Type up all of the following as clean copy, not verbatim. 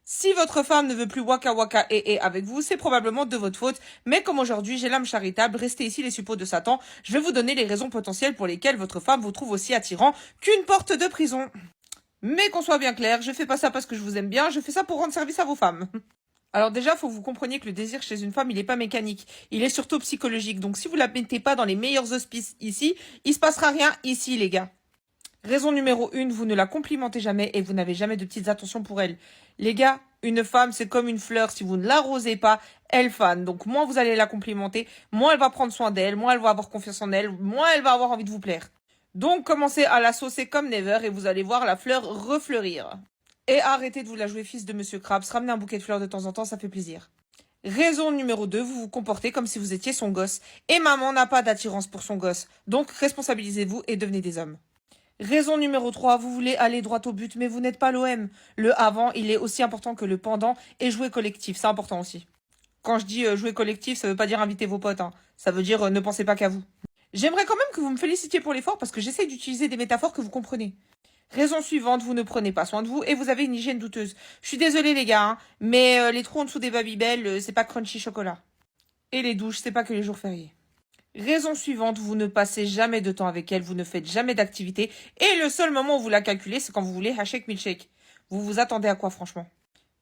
Si votre femme ne veut plus waka waka et avec vous, c'est probablement de votre faute. Mais comme aujourd'hui j'ai l'âme charitable, restez ici les suppôts de Satan, je vais vous donner les raisons potentielles pour lesquelles votre femme vous trouve aussi attirant qu'une porte de prison. Mais qu'on soit bien clair, je fais pas ça parce que je vous aime bien, je fais ça pour rendre service à vos femmes. Alors déjà, faut que vous compreniez que le désir chez une femme, il est pas mécanique, il est surtout psychologique. Donc si vous la mettez pas dans les meilleurs auspices ici, il se passera rien ici les gars. Raison numéro 1, vous ne la complimentez jamais et vous n'avez jamais de petites attentions pour elle. Les gars, une femme, c'est comme une fleur. Si vous ne l'arrosez pas, elle fane. Donc, moins vous allez la complimenter, moins elle va prendre soin d'elle, moins elle va avoir confiance en elle, moins elle va avoir envie de vous plaire. Donc, commencez à la saucer comme never et vous allez voir la fleur refleurir. Et arrêtez de vous la jouer fils de Monsieur Krabs. Ramenez un bouquet de fleurs de temps en temps, ça fait plaisir. Raison numéro 2, vous vous comportez comme si vous étiez son gosse. Et maman n'a pas d'attirance pour son gosse. Donc, responsabilisez-vous et devenez des hommes. Raison numéro 3, vous voulez aller droit au but, mais vous n'êtes pas l'OM. Le avant, il est aussi important que le pendant, et jouer collectif, c'est important aussi. Quand je dis jouer collectif, ça veut pas dire inviter vos potes, hein. Ça veut dire ne pensez pas qu'à vous. J'aimerais quand même que vous me félicitiez pour l'effort parce que j'essaye d'utiliser des métaphores que vous comprenez. Raison suivante, vous ne prenez pas soin de vous et vous avez une hygiène douteuse. Je suis désolée les gars, hein, mais les trous en dessous des Babybel, c'est pas crunchy chocolat. Et les douches, c'est pas que les jours fériés. Raison suivante, vous ne passez jamais de temps avec elle, vous ne faites jamais d'activité, et le seul moment où vous la calculez, c'est quand vous voulez hashake milkshake. Vous vous attendez à quoi, franchement?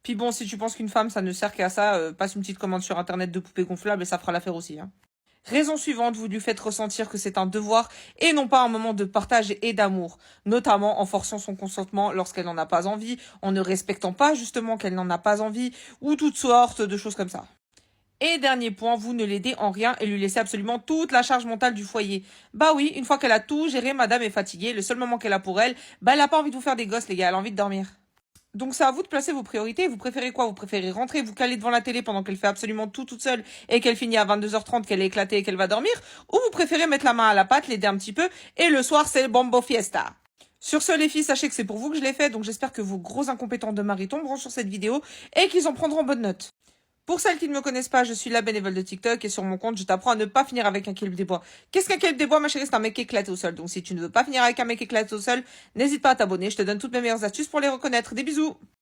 Puis bon, si tu penses qu'une femme, ça ne sert qu'à ça, passe une petite commande sur internet de poupées gonflables et ça fera l'affaire aussi, hein. Raison suivante, vous lui faites ressentir que c'est un devoir et non pas un moment de partage et d'amour, notamment en forçant son consentement lorsqu'elle n'en a pas envie, en ne respectant pas justement qu'elle n'en a pas envie, ou toutes sortes de choses comme ça. Et dernier point, vous ne l'aidez en rien et lui laissez absolument toute la charge mentale du foyer. Bah oui, une fois qu'elle a tout géré, madame est fatiguée, le seul moment qu'elle a pour elle, bah elle a pas envie de vous faire des gosses les gars, elle a envie de dormir. Donc c'est à vous de placer vos priorités, vous préférez quoi? Vous préférez rentrer, vous caler devant la télé pendant qu'elle fait absolument tout toute seule et qu'elle finit à 22h30, qu'elle est éclatée et qu'elle va dormir? Ou vous préférez mettre la main à la pâte, l'aider un petit peu et le soir c'est le bombo fiesta? Sur ce les filles, sachez que c'est pour vous que je l'ai fait, donc j'espère que vos gros incompétents de mari tomberont sur cette vidéo et qu'ils en prendront bonne note. Pour celles qui ne me connaissent pas, je suis la bénévole de TikTok et sur mon compte, je t'apprends à ne pas finir avec un kelp des bois. Qu'est-ce qu'un kelp des bois, ma chérie? C'est un mec éclaté au sol. Donc si tu ne veux pas finir avec un mec éclaté au sol, n'hésite pas à t'abonner. Je te donne toutes mes meilleures astuces pour les reconnaître. Des bisous!